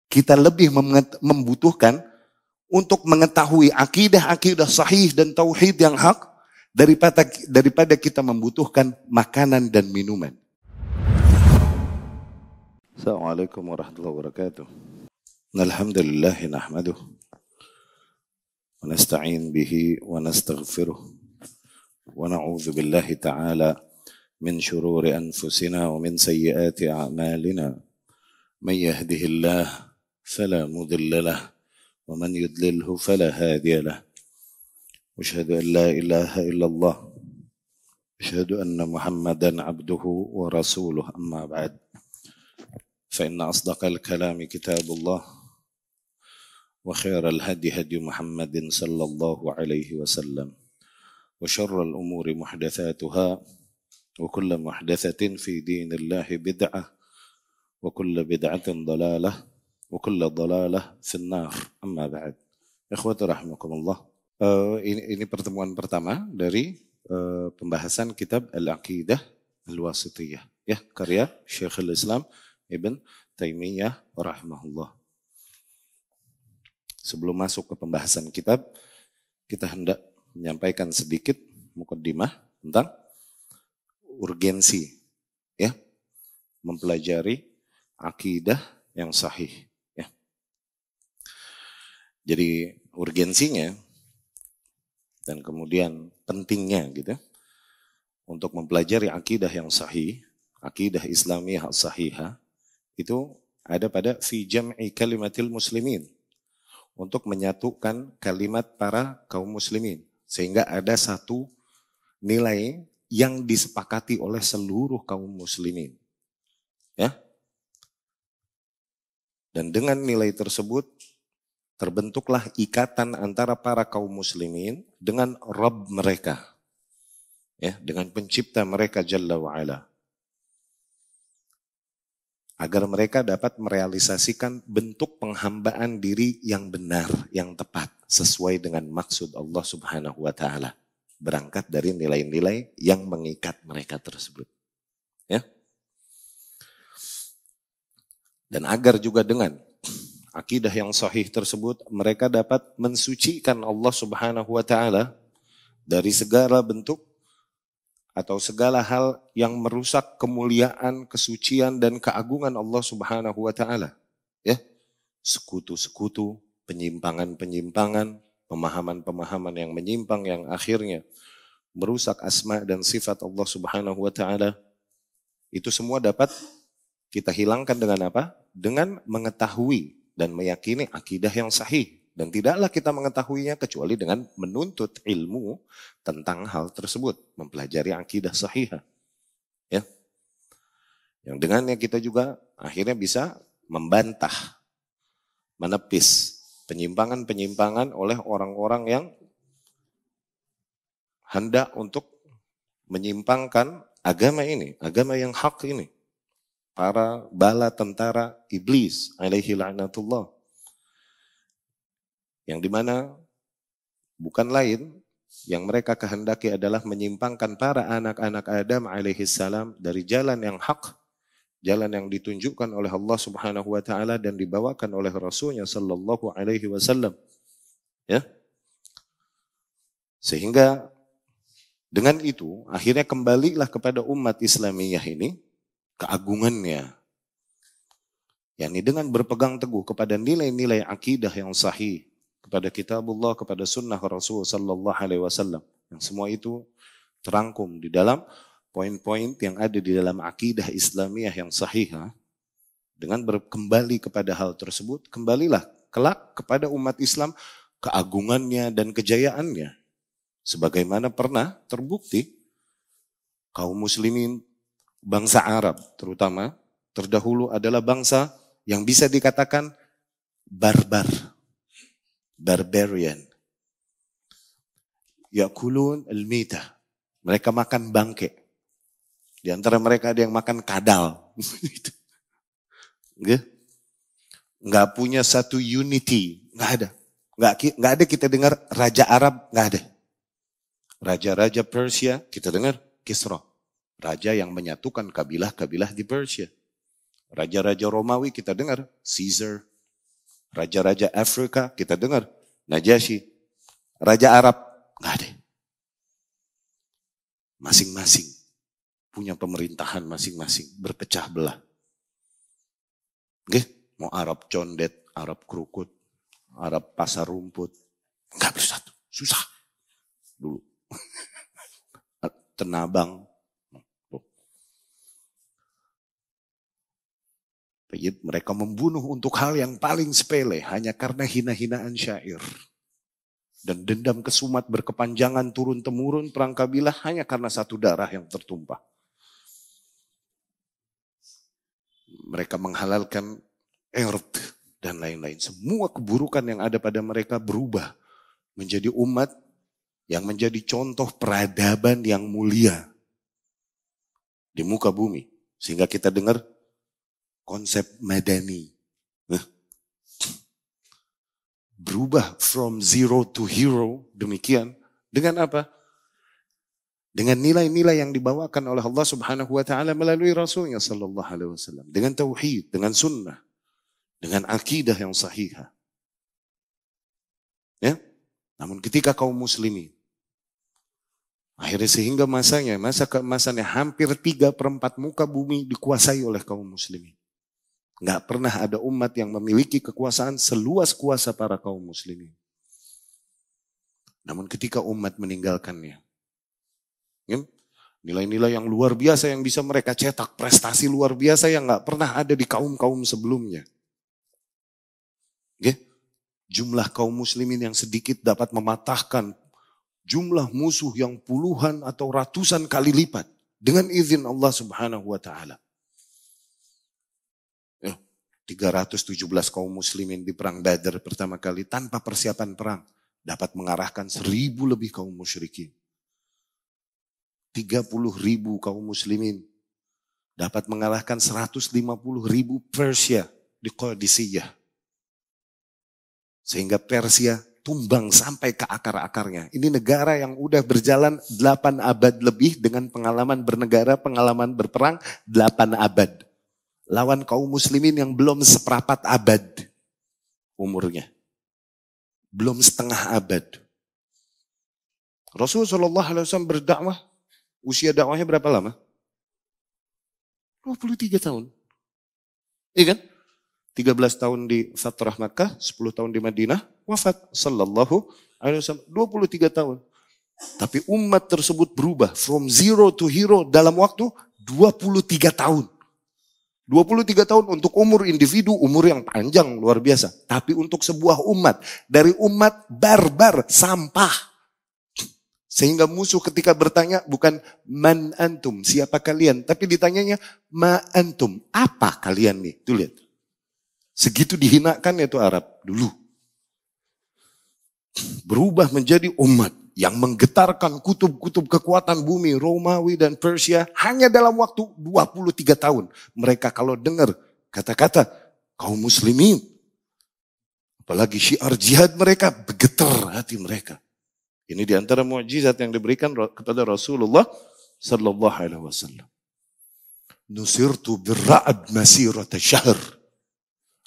kita lebih membutuhkan untuk mengetahui akidah-akidah sahih dan tauhid yang hak daripada kita membutuhkan makanan dan minuman. Assalamualaikum warahmatullahi wabarakatuh. Alhamdulillah nahmaduh wa nasta'in bihi wa nastaghfiruh wa na'udzu billahi ta'ala min syururi anfusina wa min sayyiati a'malina. May yahdihillah fala mudilla lahu wa man yudlilhu fala hadiya lahu. Asyhadu an la ilaha illallah wa asyhadu anna Muhammadan abduhu wa rasuluh, amma ba'd. Fa inna asdaqal kalami kitabullah wa khairal hadi hadi Muhammadin sallallahu alaihi wasallam wa syarral umuri muhdatsatuha wa kullu muhdatsatin fi dinillahi bid'ah wa kullu bid'atin dalalah wa kullu dalalah finnar, amma ba'd. Ikhwati rahimakumullah. Ini pertemuan pertama dari pembahasan kitab Al-Aqidah Al-Wasithiyah, ya, karya Syekhul Islam Ibn Taimiyah rahimahullah. Sebelum masuk ke pembahasan kitab, kita hendak menyampaikan sedikit mukaddimah tentang urgensi, ya, mempelajari akidah yang sahih, ya. Jadi urgensinya dan kemudian pentingnya gitu untuk mempelajari akidah yang sahih, akidah Islamiyah as-sahihah, itu ada pada fi jam'i kalimatil muslimin, untuk menyatukan kalimat para kaum muslimin sehingga ada satu nilai yang disepakati oleh seluruh kaum muslimin, ya. Dan dengan nilai tersebut terbentuklah ikatan antara para kaum muslimin dengan Rabb mereka, ya, dengan pencipta mereka Jalla wa'ala, agar mereka dapat merealisasikan bentuk penghambaan diri yang benar, yang tepat, sesuai dengan maksud Allah Subhanahu wa Ta'ala, berangkat dari nilai-nilai yang mengikat mereka tersebut, ya. Dan agar juga dengan akidah yang sahih tersebut mereka dapat mensucikan Allah Subhanahu wa Ta'ala dari segala bentuk atau segala hal yang merusak kemuliaan, kesucian dan keagungan Allah Subhanahu wa Ta'ala, ya. Sekutu-sekutu, penyimpangan-penyimpangan, pemahaman-pemahaman yang menyimpang yang akhirnya merusak asma dan sifat Allah Subhanahu wa Ta'ala. Itu semua dapat kita hilangkan dengan apa? Dengan mengetahui dan meyakini akidah yang sahih. Dan tidaklah kita mengetahuinya kecuali dengan menuntut ilmu tentang hal tersebut, mempelajari akidah sahihah, ya. Yang dengannya kita juga akhirnya bisa membantah, menepis penyimpangan-penyimpangan oleh orang-orang yang hendak untuk menyimpangkan agama ini, agama yang hak ini. Para bala tentara iblis alaihi la'natullah, yang dimana bukan lain yang mereka kehendaki adalah menyimpangkan para anak-anak Adam alaihi salam dari jalan yang hak, jalan yang ditunjukkan oleh Allah Subhanahu wa Ta'ala dan dibawakan oleh Rasulnya sallallahu alaihi wasallam, ya. Sehingga dengan itu akhirnya kembalilah kepada umat Islamiyah ini keagungannya, yakni dengan berpegang teguh kepada nilai-nilai akidah yang sahih, kepada kitabullah, kepada sunnah Rasul sallallahu alaihi wasallam, yang semua itu terangkum di dalam poin-poin yang ada di dalam akidah Islamiyah yang sahih. Dengan berkembali kepada hal tersebut, kembalilah kelak kepada umat Islam keagungannya dan kejayaannya, sebagaimana pernah terbukti kaum muslimin bangsa Arab terutama terdahulu adalah bangsa yang bisa dikatakan barbarian. Yakulun al-mita. Mereka makan bangke. Di antara mereka ada yang makan kadal. Nggak punya satu unity. Nggak ada. Nggak ada kita dengar Raja Arab, nggak ada. Raja-raja Persia, kita dengar Kisra. Raja yang menyatukan kabilah-kabilah di Persia. Raja-raja Romawi kita dengar Caesar. Raja-raja Afrika kita dengar, Najasyi. Raja Arab, nggak ada. Masing-masing punya pemerintahan masing-masing, berpecah belah. Oke? Mau Arab condet, Arab kerukut, Arab pasar rumput, nggak bersatu, susah dulu. Tenabang. Mereka membunuh untuk hal yang paling sepele hanya karena hina-hinaan syair. Dan dendam kesumat berkepanjangan turun-temurun perang kabilah hanya karena satu darah yang tertumpah. Mereka menghalalkan erd dan lain-lain. Semua keburukan yang ada pada mereka berubah menjadi umat yang menjadi contoh peradaban yang mulia di muka bumi. Sehingga kita dengar konsep madani. Berubah from zero to hero, demikian. Dengan apa? Dengan nilai-nilai yang dibawakan oleh Allah Subhanahu wa taala melalui Rasulnya sallallahu alaihi wasallam, dengan tauhid, dengan sunnah, dengan akidah yang sahihah. Ya? Namun ketika kaum muslimin akhirnya sehingga masa keemasannya hampir 3/4 muka bumi dikuasai oleh kaum muslimin. Nggak pernah ada umat yang memiliki kekuasaan seluas kuasa para kaum muslimin. Namun ketika umat meninggalkannya, nilai-nilai yang luar biasa yang bisa mereka cetak, prestasi luar biasa yang nggak pernah ada di kaum-kaum sebelumnya. Jumlah kaum muslimin yang sedikit dapat mematahkan jumlah musuh yang puluhan atau ratusan kali lipat dengan izin Allah Subhanahu wa taala. 317 kaum muslimin di perang Badar pertama kali tanpa persiapan perang dapat mengarahkan 1.000 lebih kaum musyrikin. 30.000 kaum muslimin dapat mengalahkan 150.000 Persia di Qadisiyah. Sehingga Persia tumbang sampai ke akar-akarnya. Ini negara yang udah berjalan 8 abad lebih dengan pengalaman bernegara, pengalaman berperang 8 abad. Lawan kaum muslimin yang belum seperempat abad umurnya. Belum setengah abad. Rasulullah SAW berdakwah, usia dakwahnya berapa lama? 23 tahun. Iya kan? 13 tahun di Fatrah Makkah, 10 tahun di Madinah, wafat sallallahu alaihi wasallam, 23 tahun. Tapi umat tersebut berubah from zero to hero dalam waktu 23 tahun. 23 tahun untuk umur individu, umur yang panjang luar biasa. Tapi untuk sebuah umat, dari umat barbar, sampah. Sehingga musuh ketika bertanya bukan man antum, siapa kalian. Tapi ditanyanya ma antum, apa kalian nih. Tuh lihat. Segitu dihinakan itu Arab dulu. Berubah menjadi umat yang menggetarkan kutub-kutub kekuatan bumi, Romawi dan Persia hanya dalam waktu 23 tahun. Mereka kalau dengar kata-kata kaum muslimin, apalagi syiar jihad mereka, bergetar hati mereka. Ini diantara mukjizat yang diberikan kepada Rasulullah sallallahu alaihi wasallam. Nusirtu birra'd masirata syahr.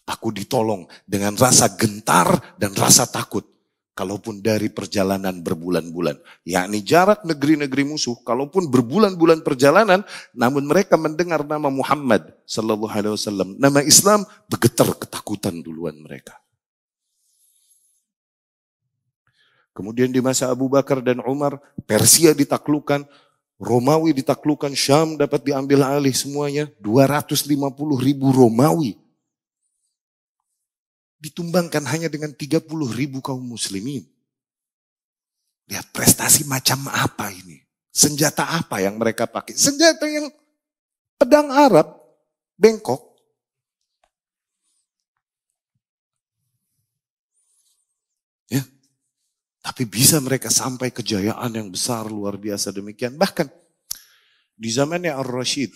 Aku ditolong dengan rasa gentar dan rasa takut. Kalaupun dari perjalanan berbulan-bulan. Yakni jarak negeri-negeri musuh. Kalaupun berbulan-bulan perjalanan. Namun mereka mendengar nama Muhammad sallallahu alaihi wasallam. Nama Islam, bergetar ketakutan duluan mereka. Kemudian di masa Abu Bakar dan Umar. Persia ditaklukkan. Romawi ditaklukkan. Syam dapat diambil alih semuanya. 250.000 Romawi. Ditumbangkan hanya dengan 30.000 kaum muslimin. Lihat prestasi macam apa ini. Senjata apa yang mereka pakai. Senjata yang pedang Arab, bengkok. Ya. Tapi bisa mereka sampai kejayaan yang besar luar biasa demikian. Bahkan di zamannya Ar-Rasyid.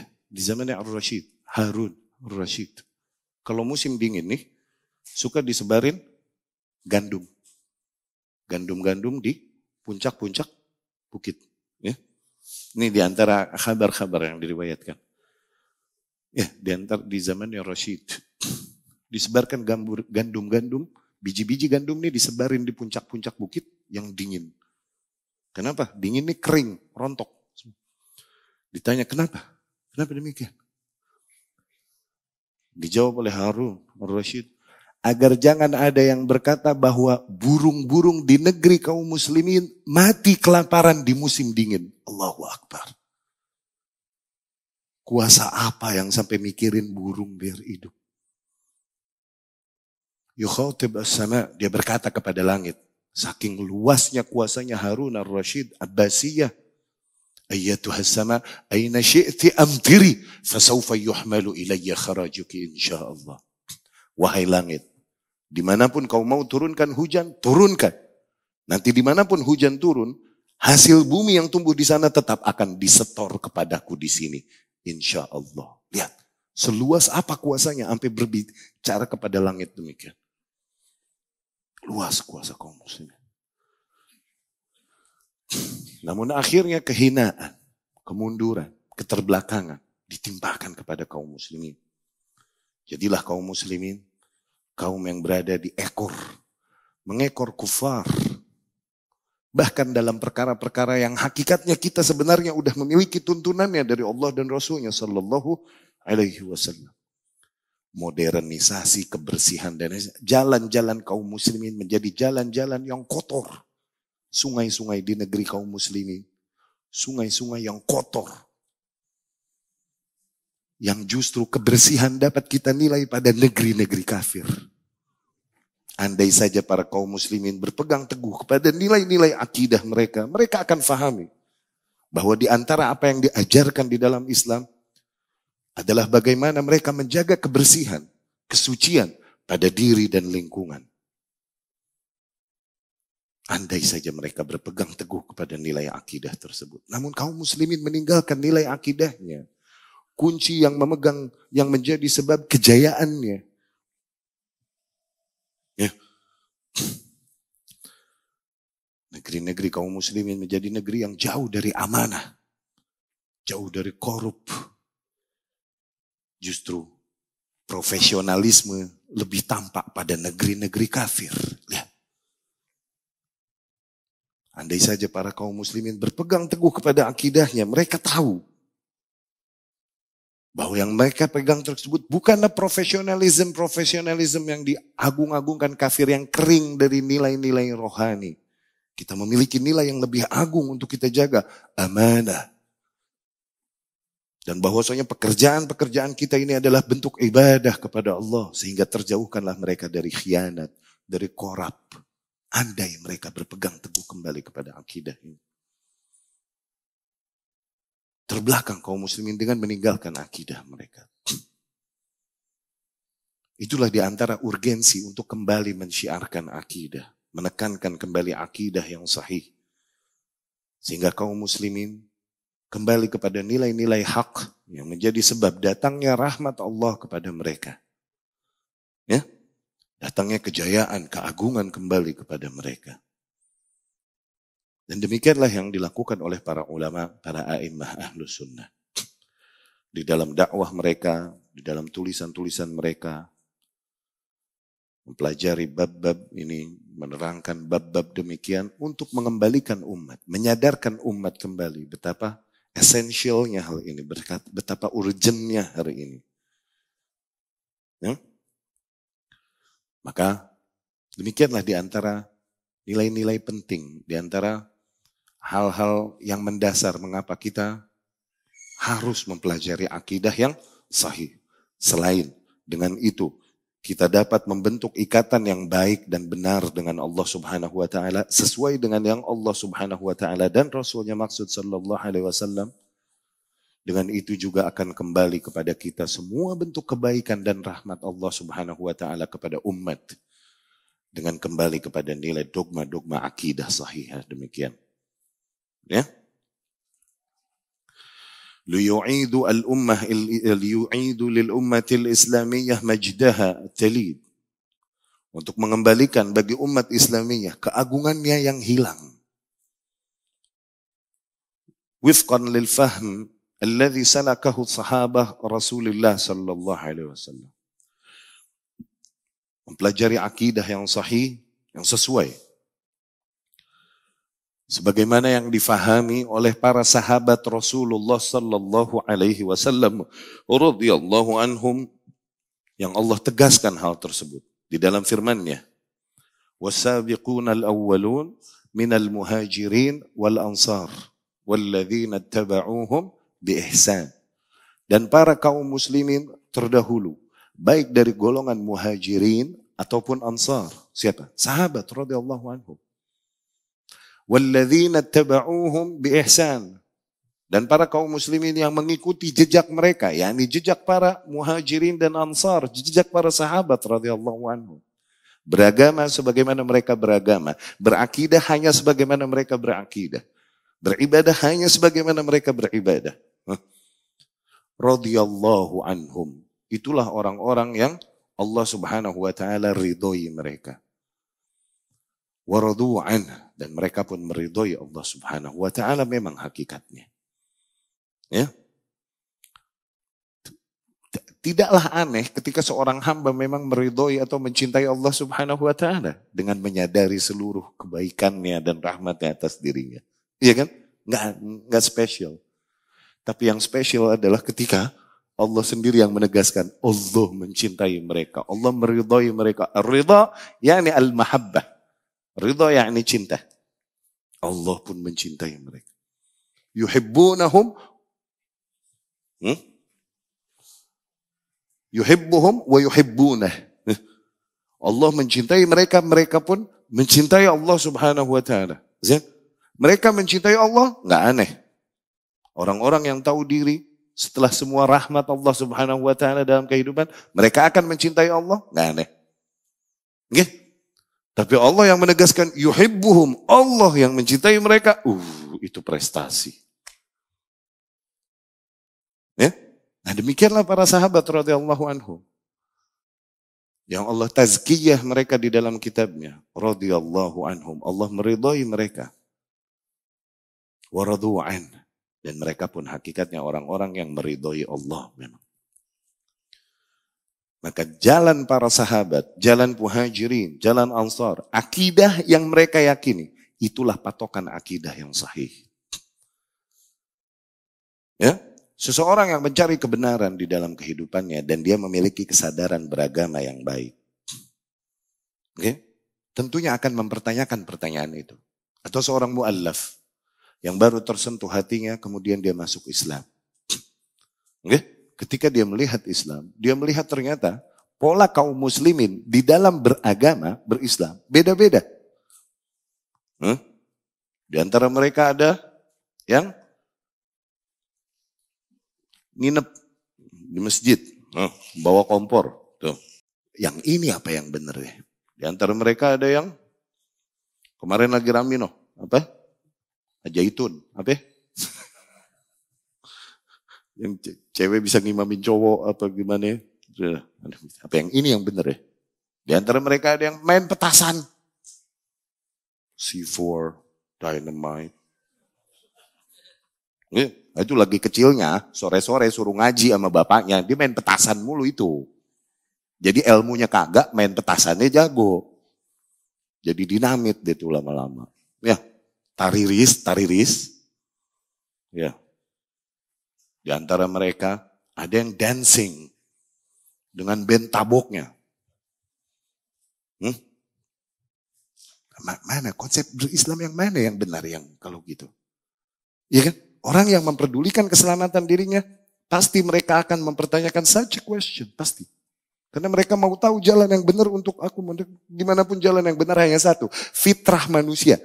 Di zamannya Ar-Rasyid. Harun Rashid. Kalau musim dingin nih, suka disebarin gandum. Gandum-gandum di puncak-puncak bukit. Ya. Ini diantara kabar-kabar yang diriwayatkan. Ya, di zamannya Rashid. Disebarkan gandum-gandum, biji-biji gandum ini disebarin di puncak-puncak bukit yang dingin. Kenapa? Dingin ini kering, rontok. Ditanya, kenapa? Kenapa demikian? Dijawab oleh Harun al-Rashid, agar jangan ada yang berkata bahwa burung-burung di negeri kaum muslimin mati kelaparan di musim dingin. Allahu Akbar. Kuasa apa yang sampai mikirin burung biar hidup? Yukhatib as-sama, dia berkata kepada langit. Saking luasnya kuasanya Harun al-Rashid Abbasiyah. Ayyatuhas sama, aina syi'ti amtiri, fasawfa yuhmalu ilayya kharajuki insyaallah. Wahai langit, dimanapun kau mau turunkan hujan, turunkan. Nanti dimanapun hujan turun, hasil bumi yang tumbuh di sana tetap akan disetor kepadaku di sini. Insya Allah. Lihat, seluas apa kuasanya sampai berbicara kepada langit demikian. Luas kuasa kaum muslimin. Namun akhirnya kehinaan, kemunduran, keterbelakangan ditimpakan kepada kaum muslimin. Jadilah kaum muslimin kaum yang berada di mengekor kufar. Bahkan dalam perkara-perkara yang hakikatnya kita sebenarnya udah memiliki tuntunannya dari Allah dan Rasulnya Sallallahu Alaihi Wasallam. Modernisasi, kebersihan, dan jalan-jalan kaum muslimin menjadi jalan-jalan yang kotor. Sungai-sungai di negeri kaum muslimin, sungai-sungai yang kotor. Yang justru kebersihan dapat kita nilai pada negeri-negeri kafir. Andai saja para kaum muslimin berpegang teguh kepada nilai-nilai akidah mereka, mereka akan fahami bahwa di antara apa yang diajarkan di dalam Islam adalah bagaimana mereka menjaga kebersihan, kesucian pada diri dan lingkungan. Andai saja mereka berpegang teguh kepada nilai akidah tersebut. Namun kaum muslimin meninggalkan nilai akidahnya. Kunci yang memegang, yang menjadi sebab kejayaannya. Ya. Negeri-negeri kaum muslimin menjadi negeri yang jauh dari amanah. Jauh dari korup. Justru profesionalisme lebih tampak pada negeri-negeri kafir. Lihat. Andai saja para kaum muslimin berpegang teguh kepada akidahnya, mereka tahu bahwa yang mereka pegang tersebut bukanlah profesionalisme yang diagung-agungkan kafir yang kering dari nilai-nilai rohani. Kita memiliki nilai yang lebih agung untuk kita jaga, amanah. Dan bahwasanya pekerjaan-pekerjaan kita ini adalah bentuk ibadah kepada Allah sehingga terjauhkanlah mereka dari khianat, dari korup. Andai mereka berpegang teguh kembali kepada akidah ini. Terbelakang kaum muslimin dengan meninggalkan akidah mereka. Itulah di antara urgensi untuk kembali mensyiarkan akidah. Menekankan kembali akidah yang sahih. Sehingga kaum muslimin kembali kepada nilai-nilai hak yang menjadi sebab datangnya rahmat Allah kepada mereka. Ya? Datangnya kejayaan, keagungan kembali kepada mereka. Dan demikianlah yang dilakukan oleh para ulama, para a'immah ahlus sunnah. Di dalam dakwah mereka, di dalam tulisan-tulisan mereka, mempelajari bab-bab ini, menerangkan bab-bab demikian untuk mengembalikan umat, menyadarkan umat kembali betapa esensialnya hal ini, betapa urgentnya hari ini. Ya? Maka demikianlah di antara nilai-nilai penting, di antara hal-hal yang mendasar mengapa kita harus mempelajari akidah yang sahih. Selain dengan itu, kita dapat membentuk ikatan yang baik dan benar dengan Allah Subhanahu wa taala sesuai dengan yang Allah Subhanahu wa taala dan Rasulnya maksud sallallahu alaihi wasallam. Dengan itu juga akan kembali kepada kita semua bentuk kebaikan dan rahmat Allah Subhanahu wa taala kepada umat. Dengan kembali kepada nilai dogma-dogma akidah sahihah demikian. Ya. Liyu'idu lil ummatil islamiyah majdaha talid. Untuk mengembalikan bagi umat Islamiyah keagungannya yang hilang. Wifqan lil fahm alladhi salakahu sahabah Rasulullah sallallahu alaihi wasallam. Mempelajari akidah yang sahih, yang sesuai. Sebagaimana yang difahami oleh para sahabat Rasulullah sallallahu alaihi wasallam radhiyallahu anhum, yang Allah tegaskan hal tersebut di dalam firman-Nya. Wasabiquna al-awwalun minal muhajirin wal ansar walladzina ittaba'uuhum biihsan. Dan para kaum muslimin terdahulu, baik dari golongan muhajirin ataupun ansar. Siapa? Sahabat radhiyallahu anhum. Walladzina ittaba'uuhum biihsan. Dan para kaum muslimin yang mengikuti jejak mereka, yakni jejak para muhajirin dan ansar, jejak para sahabat radhiyallahu anhum. Beragama sebagaimana mereka beragama, berakidah hanya sebagaimana mereka berakidah, beribadah hanya sebagaimana mereka beribadah. Radhiyallahu anhum. Itulah orang-orang yang Allah Subhanahu wa taala ridhoi mereka. Wa radu an, dan mereka pun meridhoi Allah Subhanahu wa taala memang hakikatnya. Ya. Tidaklah aneh ketika seorang hamba memang meridhoi atau mencintai Allah Subhanahu wa taala dengan menyadari seluruh kebaikannya dan rahmatnya atas dirinya. Iya kan? Enggak spesial. Tapi yang spesial adalah ketika Allah sendiri yang menegaskan, Allah mencintai mereka, Allah meridhoi mereka. Ridha yakni al-mahabbah. Ridha yakni cinta. Allah pun mencintai mereka. Yuhibbunahum yuhibbuhum wa yuhibbunah. Allah mencintai mereka, mereka pun mencintai Allah Subhanahu wa taala. Mereka mencintai Allah, enggak aneh. Orang-orang yang tahu diri setelah semua rahmat Allah Subhanahu wa taala dalam kehidupan, mereka akan mencintai Allah, enggak aneh. Nggih? Tapi Allah yang menegaskan yuhibbuhum, Allah yang mencintai mereka, itu prestasi. Ya? Nah demikianlah para sahabat radhiyallahu anhum. Yang Allah tazkiyah mereka di dalam kitabnya. Radhiyallahu anhum. Allah meridhai mereka. Wa radu an. Dan mereka pun hakikatnya orang-orang yang meridhai Allah memang. Maka jalan para sahabat, jalan muhajirin, jalan ansar, akidah yang mereka yakini, itulah patokan akidah yang sahih. Ya? Seseorang yang mencari kebenaran di dalam kehidupannya dan dia memiliki kesadaran beragama yang baik. Okay? Tentunya akan mempertanyakan pertanyaan itu. Atau seorang mu'allaf yang baru tersentuh hatinya kemudian dia masuk Islam. Okay? Ketika dia melihat Islam, dia melihat ternyata pola kaum muslimin di dalam beragama, berislam, beda-beda. Di antara mereka ada yang nginep di masjid, bawa kompor. Tuh. Yang ini apa yang benar ya? Di antara mereka ada yang kemarin lagi rame apa? Ajaitun, apa? Yang cewek bisa ngimamin cowok apa gimana? Apa yang ini yang benar ya? Di antara mereka ada yang main petasan, C4, dynamite. Itu lagi kecilnya, sore-sore suruh ngaji sama bapaknya, dia main petasan mulu itu. Jadi ilmunya kagak, main petasannya jago. Jadi dinamit dia tuh lama-lama. Ya, tariris. Ya. Di antara mereka ada yang dancing dengan band taboknya. Mana konsep berislam yang mana yang benar yang kalau gitu? Iya kan? Orang yang memperdulikan keselamatan dirinya, pasti mereka akan mempertanyakan such a question, pasti. Karena mereka mau tahu jalan yang benar untuk aku, dimanapun jalan yang benar hanya satu. Fitrah manusia,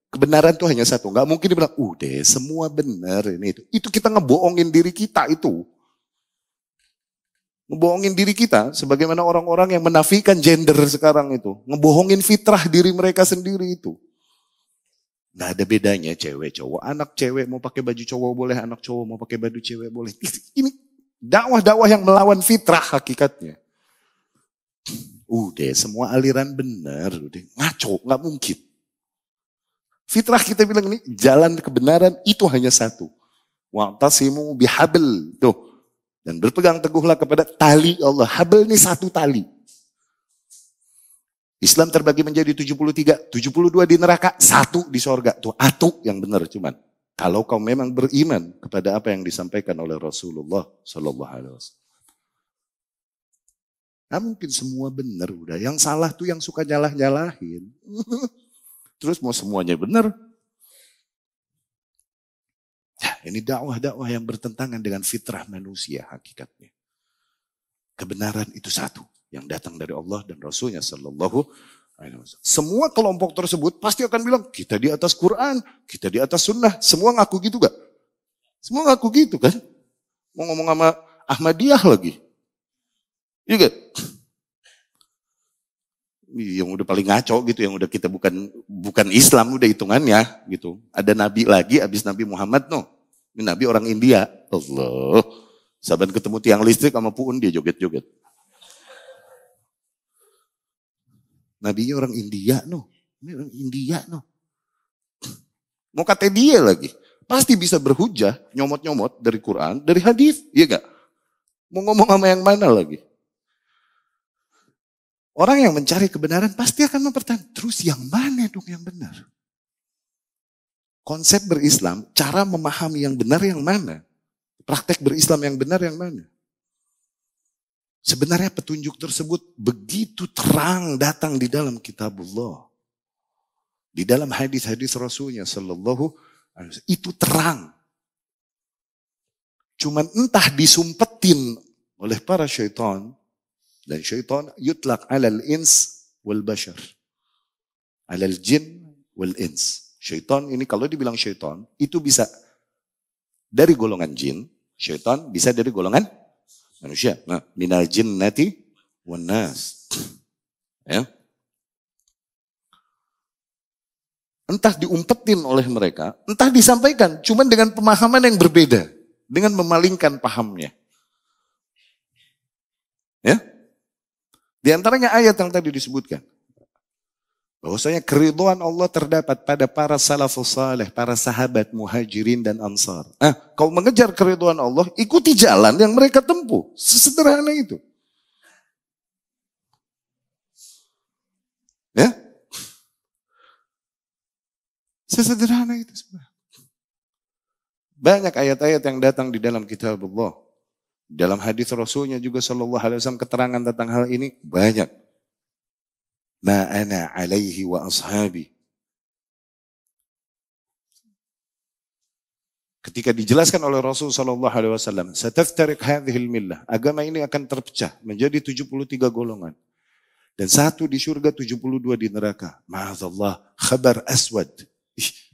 kebenaran itu hanya satu. Gak mungkin dibilang, udah semua benar ini itu. Itu kita ngebohongin diri kita itu. Ngebohongin diri kita, sebagaimana orang-orang yang menafikan gender sekarang itu. Ngebohongin fitrah diri mereka sendiri itu. Nggak ada bedanya cewek cowok. Anak cewek mau pakai baju cowok boleh, anak cowok mau pakai baju cewek boleh. Ini dakwah-dakwah yang melawan fitrah hakikatnya. Udah semua aliran benar, udah ngaco, nggak mungkin. Fitrah kita bilang ini jalan kebenaran itu hanya satu. Wa'tasimu bihabl. Tuh. Dan berpegang teguhlah kepada tali Allah. Habl ini satu tali. Islam terbagi menjadi 73, 72 di neraka, 1 di sorga. Tuh atu yang benar cuman. Kalau kau memang beriman kepada apa yang disampaikan oleh Rasulullah Sallallahu Alaihi Wasallam. Nah, mungkin semua benar udah. Yang salah tuh yang suka nyalah-nyalahin. Terus mau semuanya benar. Ya, ini dakwah-dakwah yang bertentangan dengan fitrah manusia hakikatnya. Kebenaran itu satu yang datang dari Allah dan Rasulnya Sallallahu Alaihi Wasallam. Semua kelompok tersebut pasti akan bilang kita di atas Quran, kita di atas Sunnah. Semua ngaku gitu gak? Semua ngaku gitu kan? Mau ngomong sama Ahmadiyah lagi, iya gak? Yang udah paling ngaco gitu, yang udah kita bukan Islam udah hitungannya gitu. Ada nabi lagi abis Nabi Muhammad Ini nabi orang India. Allah. Saban ketemu tiang listrik sama puun dia joget-joget. Nabinya orang India Ini orang India Mau kata dia lagi. Pasti bisa berhujah, nyomot-nyomot dari Quran, dari hadis, iya gak? Mau ngomong sama yang mana lagi? Orang yang mencari kebenaran pasti akan mempertanyaan, terus yang mana dong yang benar? Konsep berislam, cara memahami yang benar yang mana? Praktek berislam yang benar yang mana? Sebenarnya petunjuk tersebut begitu terang datang di dalam kitabullah. Di dalam hadis-hadis Rasulnya Sallallahu Alaihi Wasallam. Itu terang. Cuman entah disumpetin oleh para syaitan. Dan syaitan yutlaq alal ins wal bashar. Alal jin wal ins. Syaitan ini kalau dibilang syaitan, itu bisa dari golongan jin. Syaitan bisa dari golongan manusia. Nah, minal jinnati wan nas. Ya. Entah diumpetin oleh mereka, entah disampaikan, cuman dengan pemahaman yang berbeda. Dengan memalingkan pahamnya. Ya. Di antaranya ayat yang tadi disebutkan. Bahwasanya keridhaan Allah terdapat pada para salafus saleh, para sahabat muhajirin dan ansar. Kau mengejar keridhaan Allah, ikuti jalan yang mereka tempuh. Sesederhana itu. Ya? Sesederhana itu sebenarnya. Banyak ayat-ayat yang datang di dalam kitab Allah. Dalam hadis Rasulnya juga Sallallahu Alaihi Wasallam keterangan tentang hal ini banyak. Ma ana alaihi wa ashabi. Ketika dijelaskan oleh Rasul Sallallahu Alaihi Wasallam, sataftarik hadhil millah. Agama ini akan terpecah menjadi 73 golongan. Dan 1 di surga, 72 di neraka. Ma'azallah, khabar aswad.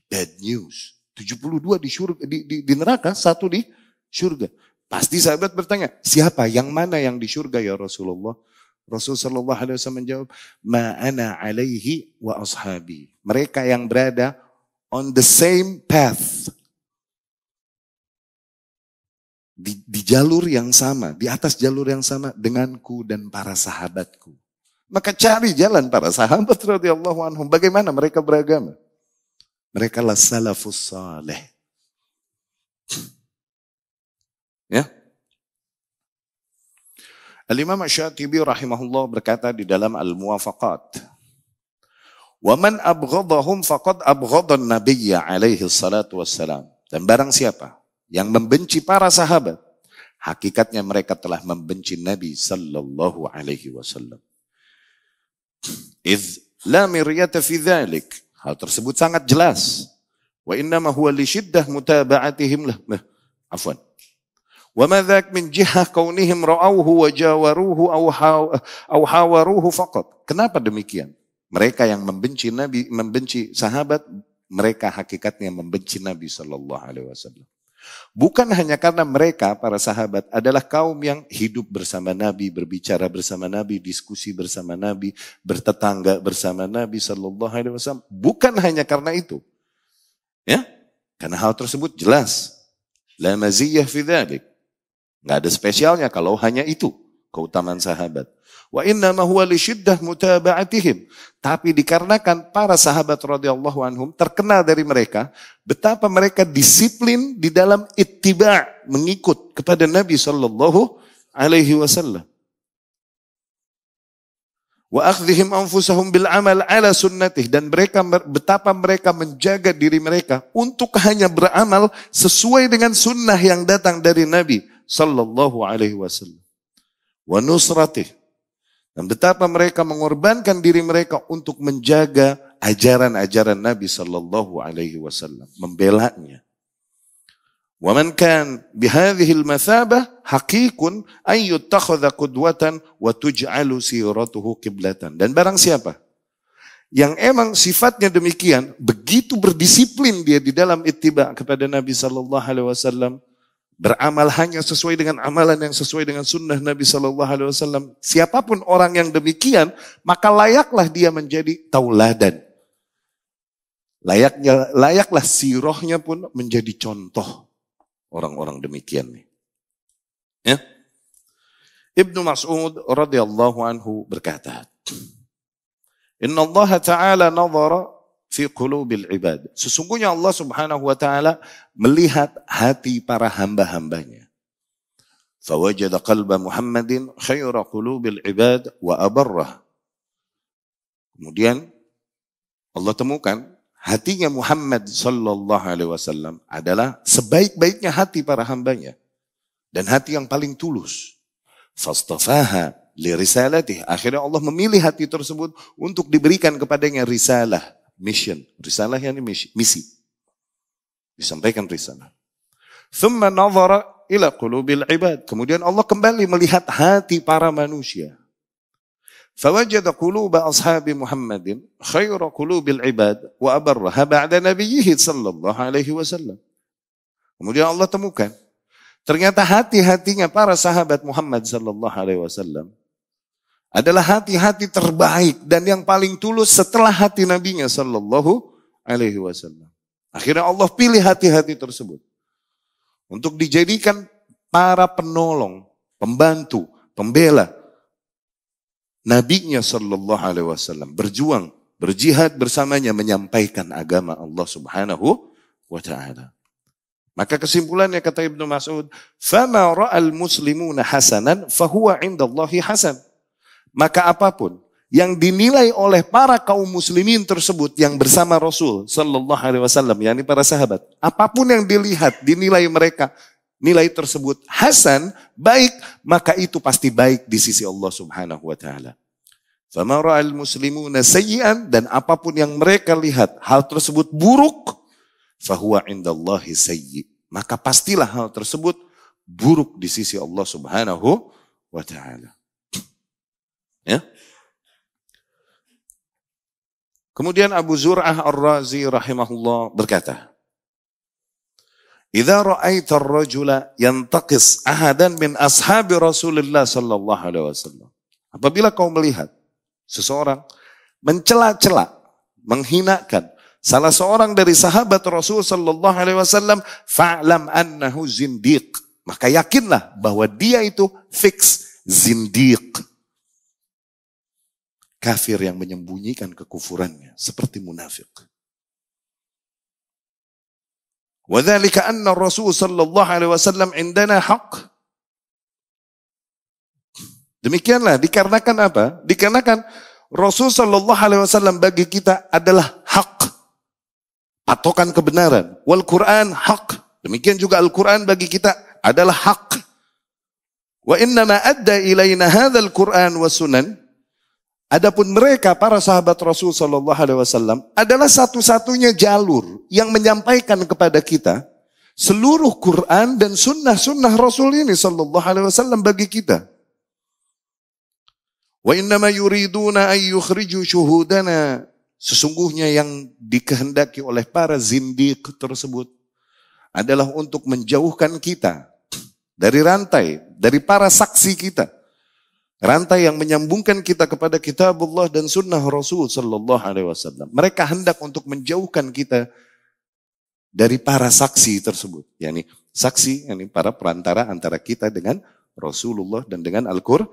Bad news. 72 di surga, di neraka, 1 di surga. Pasti sahabat bertanya, siapa? Yang mana yang di surga ya Rasulullah? Rasul Sallallahu Alaihi Wasallam menjawab, ma ana alaihi wa ashabi. Mereka yang berada on the same path. Di jalur yang sama, di atas jalur yang sama denganku dan para sahabatku. Maka cari jalan para sahabat radhiyallahu anhum. Bagaimana mereka beragama? Mereka lah salafus saleh. Ya. Al-Imam Asy-Syatibi rahimahullah berkata di dalam Al-Muwafaqat, "Wa man abghadahum faqad abghadan nabiyya alaihi salatu wassalam." Dan barang siapa yang membenci para sahabat, hakikatnya mereka telah membenci Nabi sallallahu alaihi wasallam. Idz la miryata fi dzalik. Hal tersebut sangat jelas. Wa innama huwa li syiddah mutaba'atihim lah. Afwan. Wa ma dzak min jihah kaunihim ra'awhu wa jawaruhu aw hawaruhu faqat. Kenapa demikian? Mereka yang membenci Nabi, membenci sahabat, mereka hakikatnya membenci Nabi sallallahu alaihi wasallam. Bukan hanya karena mereka para sahabat adalah kaum yang hidup bersama Nabi, berbicara bersama Nabi, diskusi bersama Nabi, bertetangga bersama Nabi sallallahu alaihi wasallam. Bukan hanya karena itu. Ya? Karena hal tersebut jelas. La maziyah fi dzalik. Enggak ada spesialnya kalau hanya itu. keutamaan sahabat. Wa innama huwa li syiddah mutaba'atihim. Tapi dikarenakan para sahabat radhiyallahu anhum terkenal dari mereka betapa mereka disiplin di dalam ittiba', mengikut kepada Nabi sallallahu alaihi wasallam. Wa akhdhihim anfusahum bil amal ala sunnatih, dan betapa mereka menjaga diri mereka untuk hanya beramal sesuai dengan sunnah yang datang dari Nabi sallallahu alaihi wasallam. Wa nusratih, dan betapa mereka mengorbankan diri mereka untuk menjaga ajaran-ajaran Nabi sallallahu alaihi wasallam, membelanya. Wa man kan bihadhihi al-mathabah haqiqun an yuttakhadha qudwatan wa tuj'alu siratuhu qiblatan. Dan barang siapa yang emang sifatnya demikian, begitu berdisiplin dia di dalam ittiba kepada Nabi sallallahu alaihi wasallam, beramal hanya sesuai dengan amalan yang sesuai dengan sunnah Nabi sallallahu alaihi wasallam, siapapun orang yang demikian, maka layaklah dia menjadi tauladan. Layaklah sirahnya pun menjadi contoh orang-orang demikian nih. Ya. Ibnu Mas'ud radhiyallahu anhu berkata, "Inna Allah Ta'ala nazara fi qulubil ibad." Sesungguhnya Allah Subhanahu wa taala melihat hati para hamba-hambanya. Fawajada qalba Muhammadin khaira qulubil ibad wa abarrah. Kemudian Allah temukan hatinya Muhammad sallallahu alaihi wasallam adalah sebaik-baiknya hati para hambanya dan hati yang paling tulus. Fastafaha li risalatih. Akhirnya Allah memilih hati tersebut untuk diberikan kepadanya risalah, mission. Risalah yang misi. Disampaikan risalah. Thumma nazara ila qulubil ibad. Kemudian Allah kembali melihat hati para manusia. فوجد قلوب أصحاب محمد خير قلوب العباد وأبرها بعد نبيه صلى الله عليه وسلم. Kemudian Allah temukan ternyata hati-hatinya para sahabat Muhammad sallallahu alaihi wasallam adalah hati-hati terbaik dan yang paling tulus setelah hati nabinya sallallahu alaihi wasallam. Akhirnya Allah pilih hati-hati tersebut untuk dijadikan para penolong, pembantu, pembela Nabinya sallallahu alaihi wasallam, berjuang, berjihad bersamanya menyampaikan agama Allah Subhanahu wa taala. Maka kesimpulannya kata Ibnu Mas'ud, "Fama ra'al muslimuna hasanan fahuwa 'indallahi hasan." Maka apapun yang dinilai oleh para kaum muslimin tersebut yang bersama Rasul sallallahu alaihi wasallam, yakni para sahabat, apapun yang dilihat, dinilai mereka nilai tersebut hasan, baik, maka itu pasti baik di sisi Allah Subhanahu wa taala. Fama ra'al muslimuna sayyi'an, dan apapun yang mereka lihat hal tersebut buruk, fahuwa 'indallahi sayyi', maka pastilah hal tersebut buruk di sisi Allah Subhanahu wa taala. Ya. Kemudian Abu Zur'ah Ar-Razi rahimahullah berkata, "Idza ra'aita ar-rajula yantaqis ahadan min ashabi Rasulillah sallallahu alaihi wasallam." Apabila kau melihat seseorang mencela-cela, menghinakan salah seorang dari sahabat Rasul sallallahu alaihi wasallam, fa'lam annahu zindiq. Maka yakinlah bahwa dia itu fix zindiq. Kafir yang menyembunyikan kekufurannya seperti munafik. Wadzalika anna Rasul sallallahu alaihi wasallam indana haq. Demikianlah dikarenakan apa? Dikarenakan Rasul sallallahu alaihi wasallam bagi kita adalah hak. Patokan kebenaran. Wal Quran haq. Demikian juga Al-Quran bagi kita adalah hak. Wa innama adda ilaina hadzal Quran was sunan. Adapun mereka para sahabat Rasul sallallahu alaihi wasallam adalah satu-satunya jalur yang menyampaikan kepada kita seluruh Quran dan sunnah-sunnah Rasul ini sallallahu alaihi wasallam bagi kita. Wa innama yuriduna ay yukhriju syuhudana. Sesungguhnya yang dikehendaki oleh para zindiq tersebut adalah untuk menjauhkan kita dari rantai, dari para saksi kita. Rantai yang menyambungkan kita kepada kitabullah dan sunnah Rasul sallallahu alaihi wasallam. Mereka hendak untuk menjauhkan kita dari para saksi tersebut. Yani saksi, yani para perantara antara kita dengan Rasulullah dan dengan Al-Quran.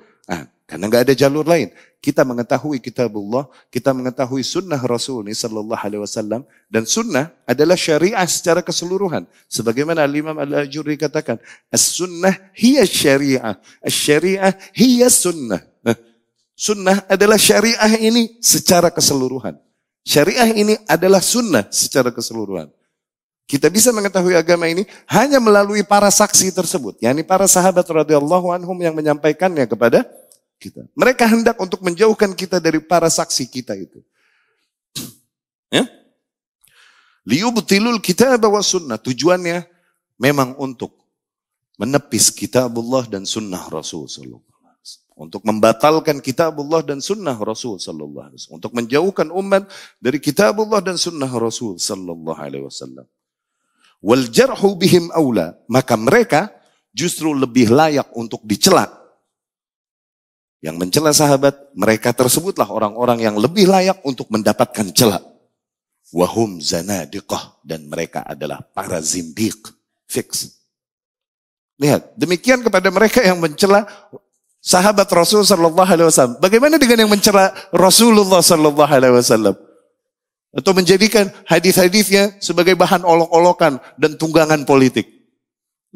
Karena nggak ada jalur lain. Kita mengetahui kitabullah, kita mengetahui sunnah Rasul sallallahu alaihi wasallam, dan sunnah adalah syariah secara keseluruhan. Sebagaimana Imam Al-Ajurri katakan, as-sunnah hiya syariah, as-syariah hiya sunnah. Nah, sunnah adalah syariah ini secara keseluruhan. Syariah ini adalah sunnah secara keseluruhan. Kita bisa mengetahui agama ini hanya melalui para saksi tersebut, yakni para sahabat radhiyallahu anhum yang menyampaikannya kepada kita. Mereka hendak untuk menjauhkan kita dari para saksi kita itu. Ya? Liyubtilul kitab wa sunnah. Tujuannya memang untuk menepis kitabullah dan sunnah Rasul sallallahu alaihi wasallam. Untuk membatalkan kitabullah dan sunnah Rasul sallallahu alaihi wasallam. Untuk menjauhkan umat dari kitabullah dan sunnah Rasul sallallahu alaihi wasallam. Wal jarhu bihim aula. Maka mereka justru lebih layak untuk dicela. Yang mencela sahabat, mereka tersebutlah orang-orang yang lebih layak untuk mendapatkan cela. Wahum zanadiqah, dan mereka adalah para zindiq. Fix. Lihat, demikian kepada mereka yang mencela sahabat Rasul sallallahu alaihi wasallam. Bagaimana dengan yang mencela Rasulullah sallallahu alaihi wasallam? Atau menjadikan hadis-hadisnya sebagai bahan olok-olokan dan tunggangan politik.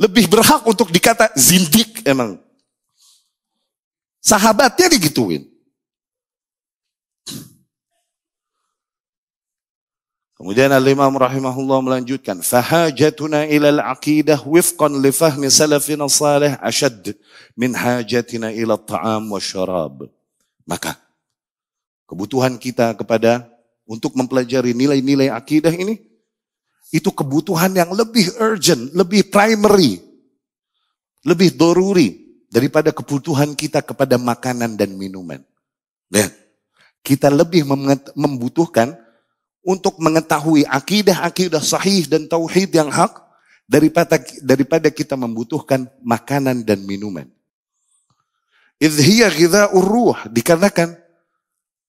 Lebih berhak untuk dikata zindiq emang. Sahabatnya digituin. Kemudian Al-Imam rahimahullah melanjutkan, fahajatuna ilal aqidah wifqan li fahmi salafina salih ashad min hajatina ila ta'am wa syarab. Maka kebutuhan kita kepada untuk mempelajari nilai-nilai akidah ini, itu kebutuhan yang lebih urgent, lebih primary, lebih doruri daripada kebutuhan kita kepada makanan dan minuman. Lihat, kita lebih membutuhkan untuk mengetahui akidah-akidah sahih dan tauhid yang hak daripada kita membutuhkan makanan dan minuman. Idh hiya ghidha'ur ruh, dikarenakan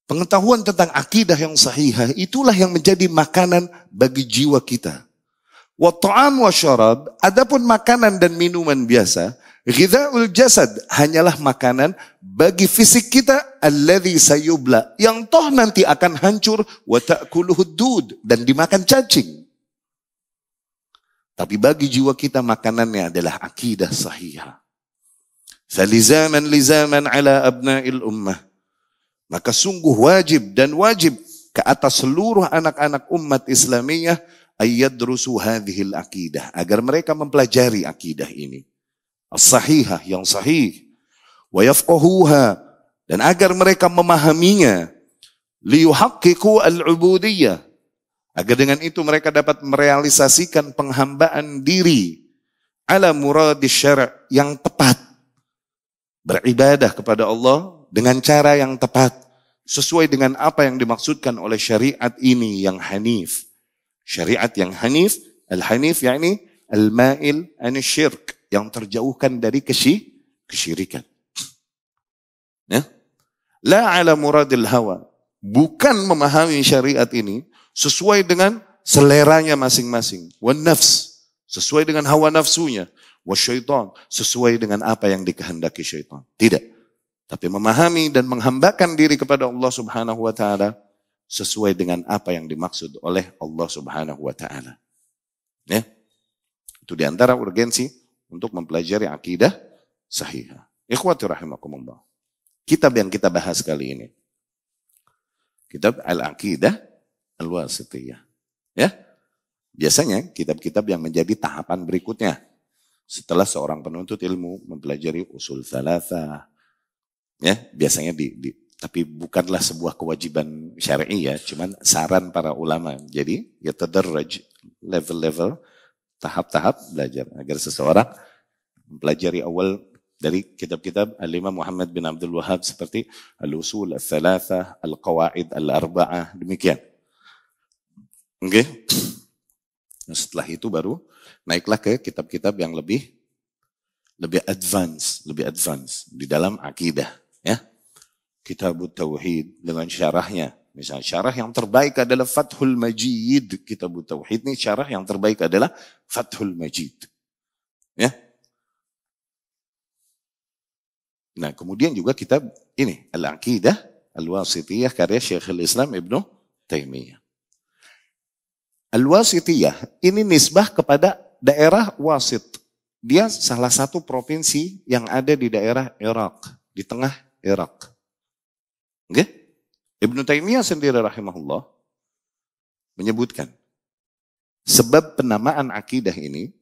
pengetahuan tentang akidah yang sahih itulah yang menjadi makanan bagi jiwa kita. Wa ta'am wa syarab, adapun makanan dan minuman biasa, ghidha'ul jasad hanyalah makanan bagi fisik kita, alladzi sayubla, yang toh nanti akan hancur, wa ta'kuluhud dud, dan dimakan cacing. Tapi bagi jiwa kita makanannya adalah akidah sahihah. Falizaman lizaman ala abna'il ummah. Maka sungguh wajib ke atas seluruh anak-anak umat Islamiyah ayyadrusu hadhil akidah, agar mereka mempelajari akidah ini. As-sahihah, yang sahih, wa yafqahuha, dan agar mereka memahaminya, liyuhaqqiqu al-ubudiyah, agar dengan itu mereka dapat merealisasikan penghambaan diri ala muradis syara', yang tepat, beribadah kepada Allah dengan cara yang tepat, sesuai dengan apa yang dimaksudkan oleh syariat ini yang hanif. Syariat yang hanif, al-hanif yakni al-ma'il anisyirk, yang terjauhkan dari kesyirikan. Ya? La ala muradil hawa, bukan memahami syariat ini sesuai dengan seleranya masing-masing. Wan nafs, sesuai dengan hawa nafsunya. Wasyaitan, sesuai dengan apa yang dikehendaki syaitan. Tidak. Tapi memahami dan menghambakan diri kepada Allah subhanahu wa ta'ala sesuai dengan apa yang dimaksud oleh Allah subhanahu wa ta'ala. Ya? Itu diantara urgensi untuk mempelajari akidah sahihah. Ikhwati rahimakumullah. Kitab yang kita bahas kali ini, kitab Al-Aqidah Al-Wasithiyah. Ya? Biasanya kitab-kitab yang menjadi tahapan berikutnya setelah seorang penuntut ilmu mempelajari usul tsalatsa. Ya, biasanya tapi bukanlah sebuah kewajiban syar'i ya, cuman saran para ulama. Jadi ya tadarruj, level-level, tahap-tahap belajar agar seseorang mempelajari awal dari kitab-kitab Al-Imam Muhammad bin Abdul Wahhab seperti Al-Usul Al-Thalathah, Al-Qawaid Al-Arba'ah, demikian. Oke. Nah, setelah itu baru naiklah ke kitab-kitab yang lebih advance di dalam akidah, ya. Kitabut Tauhid dengan syarahnya. Misalnya syarah yang terbaik adalah Fathul Majid. Kitabut Tauhid ini syarah yang terbaik adalah Fathul Majid. Ya. Nah, kemudian juga kitab ini Al-Aqidah Al-Wasithiyah karya Syekhul Islam Ibnu Taimiyah. Al-Wasithiyah ini nisbah kepada daerah Wasit. Dia salah satu provinsi yang ada di daerah Irak, di tengah Irak. Oke? Ibnu Taimiyah sendiri rahimahullah menyebutkan sebab penamaan akidah ini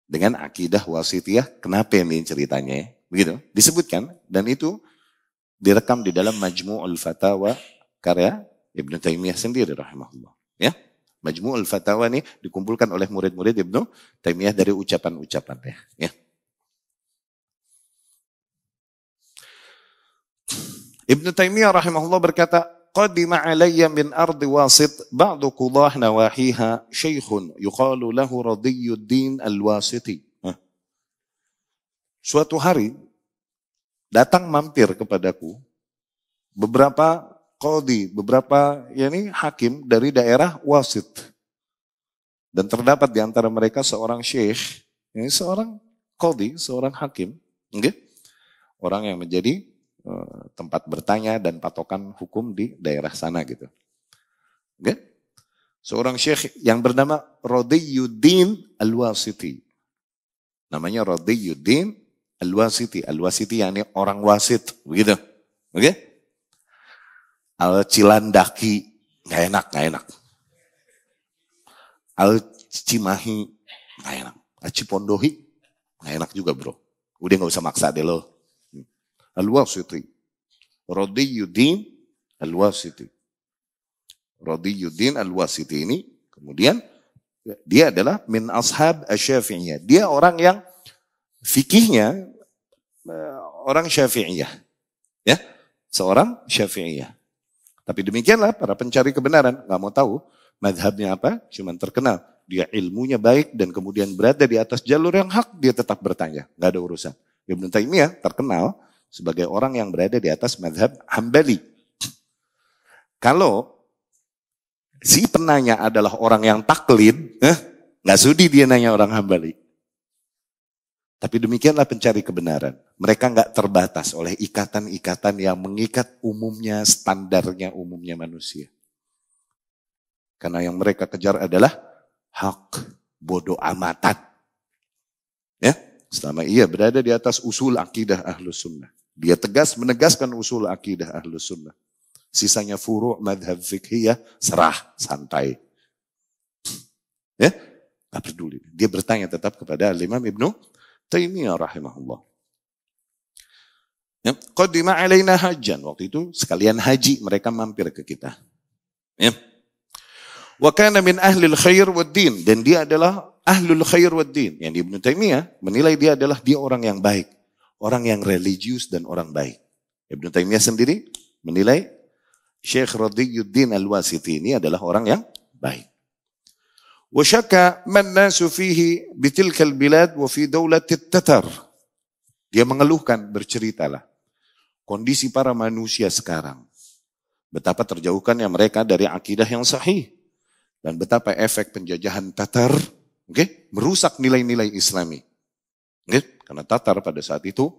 dengan akidah Wasithiyah, kenapa ini ceritanya? Begitu, disebutkan dan itu direkam di dalam Majmu'ul Fatawa karya Ibnu Taimiyah sendiri rahimahullah. Ya, Majmu'ul Fatawa ini dikumpulkan oleh murid-murid Ibnu Taimiyah dari ucapan-ucapannya. Ya. Ibnu Taimiyah rahimahullah berkata, "Qadima alayya min ardi Wasit ba'du qudah nawahiha syekhun yuqalu lahu Radiyuddin Al-Wasiti." Suatu hari datang mampir kepadaku beberapa qadhi, beberapa hakim dari daerah Wasit. Dan terdapat di antara mereka seorang syekh, seorang qadhi, seorang hakim, orang yang menjadi tempat bertanya dan patokan hukum di daerah sana gitu. Seorang syekh yang bernama Radiyuddin Al-Wasiti. Namanya Radiyuddin Al-Wasiti. Al-Wasiti yakni orang wasit, begitu. Oke? Al-Cilandaki, nggak enak. Al-Cimahi, nggak enak. Al-Cipondohi, nggak enak juga bro. Udah nggak usah maksa deh lo. Al-Wasiti. Radiyuddin Al-Wasiti. Radiyuddin Al-Wasiti ini, kemudian dia adalah min ashab asy-Syafi'iyah. Dia orang yang fikihnya orang Syafi'iyah. Ya, seorang Syafi'iyah. Tapi demikianlah para pencari kebenaran, nggak mau tahu mazhabnya apa, cuman terkenal dia ilmunya baik dan kemudian berada di atas jalur yang hak, dia tetap bertanya, nggak ada urusan. Ibnu Taimiyah terkenal sebagai orang yang berada di atas mazhab Hambali. Kalau si penanya adalah orang yang taklid, nggak sudi dia nanya orang Hambali. Tapi demikianlah pencari kebenaran. Mereka nggak terbatas oleh ikatan-ikatan yang mengikat umumnya, standarnya umumnya manusia. Karena yang mereka kejar adalah hak, bodoh amatan. Ya, selama ia berada di atas usul akidah Ahlus Sunnah. Dia tegas menegaskan usul akidah Ahlus Sunnah. Sisanya furu' madhab fiqhiyah, serah, santai. Ya, nggak peduli. Dia bertanya tetap kepada Imam Ibnu Taimiyah rahimahullah. Ya, qadima alaina hajjan. Waktu itu sekalian haji mereka mampir ke kita. Ya. Wa kana min ahlil khair wad din, dan dia adalah ahlul khair wad din. Yang Ibnu Taimiyah menilai dia adalah dia orang yang baik, orang yang religius dan orang baik. Ibnu Taimiyah sendiri menilai Syekh Radiyuddin Al-Wasiti ini adalah orang yang baik. وَشَكَى مَنْ نَاسُ فِيهِ بِتِلْكَ الْبِلَادِ وَفِي دَوْلَةِ التَّتَرِ. Dia mengeluhkan, berceritalah kondisi para manusia sekarang. Betapa terjauhkannya mereka dari akidah yang sahih. Dan betapa efek penjajahan Tatar merusak nilai-nilai Islami. Karena Tatar pada saat itu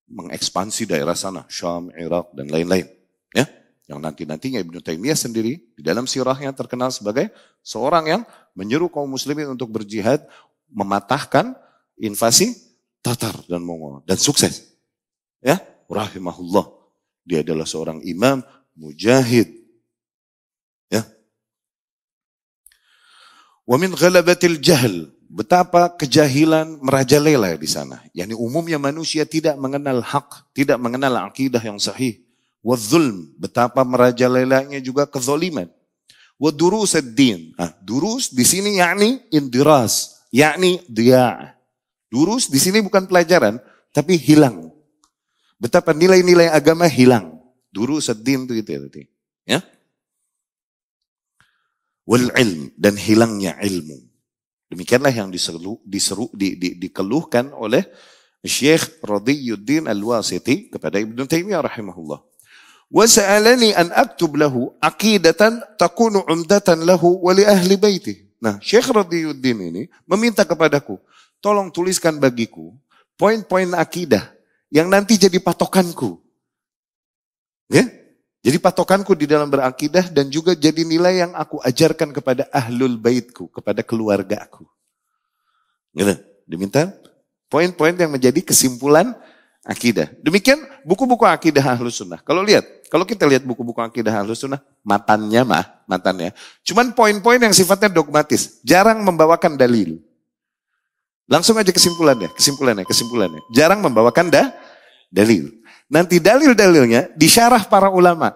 mengekspansi daerah sana, Syam, Irak, dan lain-lain. Ya, yang nanti-nantinya Ibnu Taimiyah sendiri di dalam sirahnya terkenal sebagai seorang yang menyeru kaum muslimin untuk berjihad, mematahkan invasi Tatar dan Mongol, dan sukses. Ya, rahimahullah. Dia adalah seorang imam mujahid. Ya. Wa min ghalabatil jahl, betapa kejahilan merajalela di sana. Yani umumnya manusia tidak mengenal hak, tidak mengenal akidah yang sahih. Wa zulm, betapa merajalelanya juga kezaliman. Wa durus ad-din. Durus di sini yakni indiras, yakni diya'. Durus di sini bukan pelajaran, tapi hilang. Betapa nilai-nilai agama hilang. Durus ad-din itu tadi. Ya. Wal ilm, dan hilangnya ilmu. Demikianlah yang dikeluhkan oleh Syekh Radiyuddin Al-Wasiti kepada Ibnu Taimiyah rahimahullah. Wa sa'alani an aktub lahu aqidatan takunu umdatan lahu wa li ahli baiti. Nah, Syekh Radiyuddin ini meminta kepadaku, tolong tuliskan bagiku poin-poin akidah yang nanti jadi patokanku. Ya? Jadi patokanku di dalam berakidah dan juga jadi nilai yang aku ajarkan kepada ahlul baitku, kepada keluargaku. Gitu. Diminta poin-poin yang menjadi kesimpulan akidah. Demikian buku-buku akidah Ahlus Sunnah. Kalau kita lihat buku-buku akidah Ahlus Sunnah, matannya. Cuman poin-poin yang sifatnya dogmatis, jarang membawakan dalil. Langsung aja kesimpulannya. Jarang membawakan dalil. Nanti dalil-dalilnya disyarah para ulama.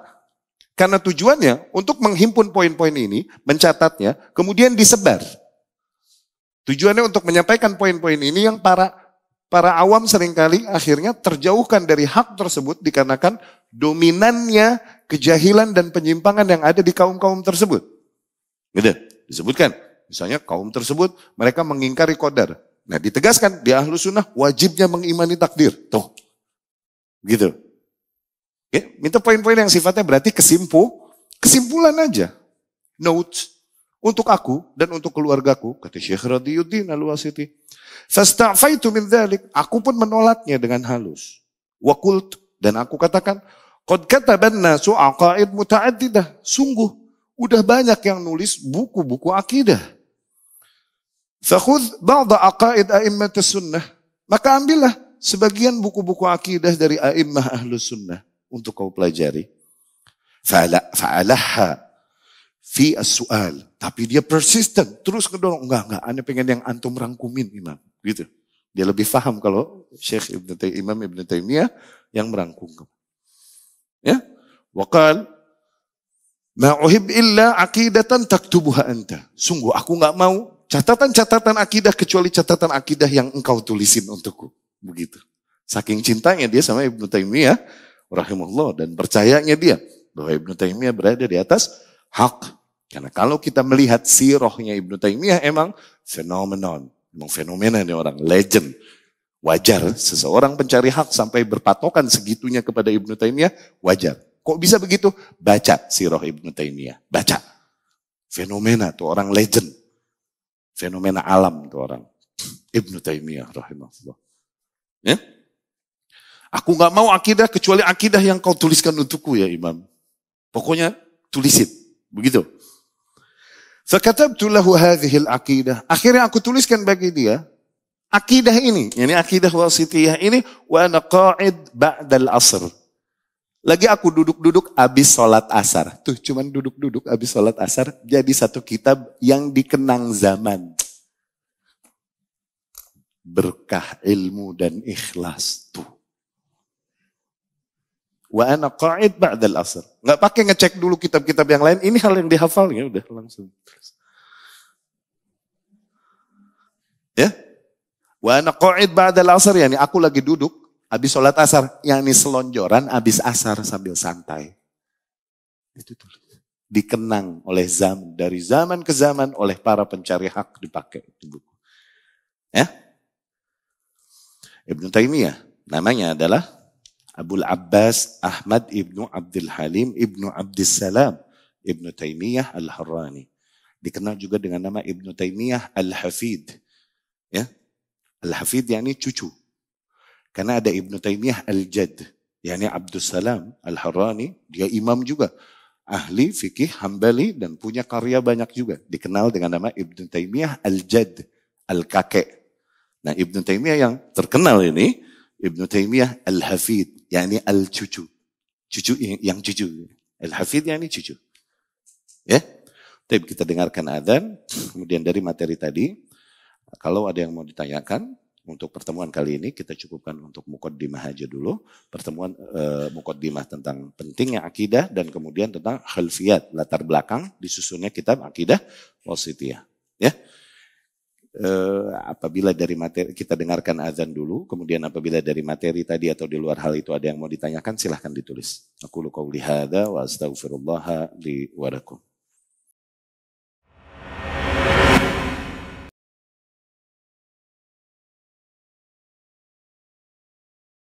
Karena tujuannya untuk menghimpun poin-poin ini, mencatatnya, kemudian disebar. Tujuannya untuk menyampaikan poin-poin ini yang para awam seringkali akhirnya terjauhkan dari hak tersebut dikarenakan dominannya kejahilan dan penyimpangan yang ada di kaum-kaum tersebut. Gitu, disebutkan. Misalnya kaum tersebut mereka mengingkari qadar. Nah ditegaskan di Ahlus Sunnah wajibnya mengimani takdir. Tuh. Gitu. Oke, minta poin-poin yang sifatnya berarti kesimpulan aja. Notes untuk aku dan untuk keluargaku, kata Syekh Radiyuddin Al-Wasiti. Fasta'faitu min dzalik, aku pun menolaknya dengan halus. Wa qult, dan aku katakan, qad kataban nasu aqaid muta'addidah. Sungguh udah banyak yang nulis buku-buku akidah. Fakhudh ba'da aqaid a'immatus sunnah. Maka ambillah sebagian buku-buku akidah dari a'immah Ahlus Sunnah untuk kau pelajari. Fa'alaha fi as-su'al. Tapi dia persisten, terus ngedorong. Enggak, ane pengen yang antum rangkumin Imam. Gitu. Dia lebih paham kalau Syekh Imam Ibn Taimiyah yang merangkum. Ya. Waqal ma uhib illa aqidatan taktubuha anta. Sungguh aku enggak mau catatan-catatan akidah kecuali catatan akidah yang engkau tulisin untukku. Begitu. Saking cintanya dia sama Ibnu Taimiyah rahimahullah dan percayanya dia bahwa Ibnu Taimiyah berada di atas hak. Karena kalau kita melihat sirahnya Ibnu Taimiyah emang fenomenon, emang fenomena nih orang, legend. Wajar seseorang pencari hak sampai berpatokan segitunya kepada Ibnu Taimiyah, wajar. Kok bisa begitu? Baca sirah Ibnu Taimiyah, baca. Fenomena tuh orang legend. Fenomena alam tuh orang. Ibnu Taimiyah rahimahullah. Ya? Aku gak mau akidah kecuali akidah yang kau tuliskan untukku ya Imam. Pokoknya tulisin. Begitu. Fakatabtu lahu hadhil aqidah. Akhirnya aku tuliskan bagi dia akidah ini. Yani akidah wasitiyah ini. Wa ana qa'id ba'dal asr. Lagi aku duduk-duduk habis sholat asar. Tuh cuman duduk-duduk habis sholat asar. Jadi satu kitab yang dikenang zaman. Berkah ilmu dan ikhlas. Tuh. Wa ana qa'id ba'dal asr. Nggak pakai ngecek dulu kitab-kitab yang lain. Ini hal yang dihafal ya udah langsung. Ya. Wa ana qa'id ba'dal asr. Yani aku lagi duduk habis sholat asar. Yani selonjoran habis asar sambil santai. Itu tuh. Dikenang oleh zaman. Dari zaman ke zaman oleh para pencari hak dipakai. Itu buku. Ya. Ibnu Taimiyah. Namanya adalah Abul Abbas Ahmad ibnu Abdul Halim ibnu Abdissalam Ibnu Taimiyah Al-Harrani. Dikenal juga dengan nama Ibnu Taimiyah Al-Hafid. Ya. Al-Hafid yakni cucu. Karena ada Ibnu Taimiyah Al-Jad. yakni Abdussalam Al-Harrani. Dia imam juga. Ahli fikih Hambali dan punya karya banyak juga. Dikenal dengan nama Ibnu Taimiyah Al-Jad. Al-Kakek. Nah Ibnu Taimiyah yang terkenal ini. Ibnu Taimiyah Al-Hafid. yakni Al-Cucu. Cucu yang cucu. Al-Hafid yakni cucu. Ya. Tapi kita dengarkan adzan. Kemudian dari materi tadi. Kalau ada yang mau ditanyakan. Untuk pertemuan kali ini kita cukupkan untuk muqaddimah aja dulu. Pertemuan muqaddimah tentang pentingnya akidah. Dan kemudian tentang khalfiyat. Latar belakang disusunnya kitab akidah wasitiyah. Ya. Apabila dari materi kita dengarkan azan dulu, kemudian apabila dari materi tadi atau di luar hal itu ada yang mau ditanyakan, silahkan ditulis. Aku qauli hadza wa astaghfirullah li wa lakum.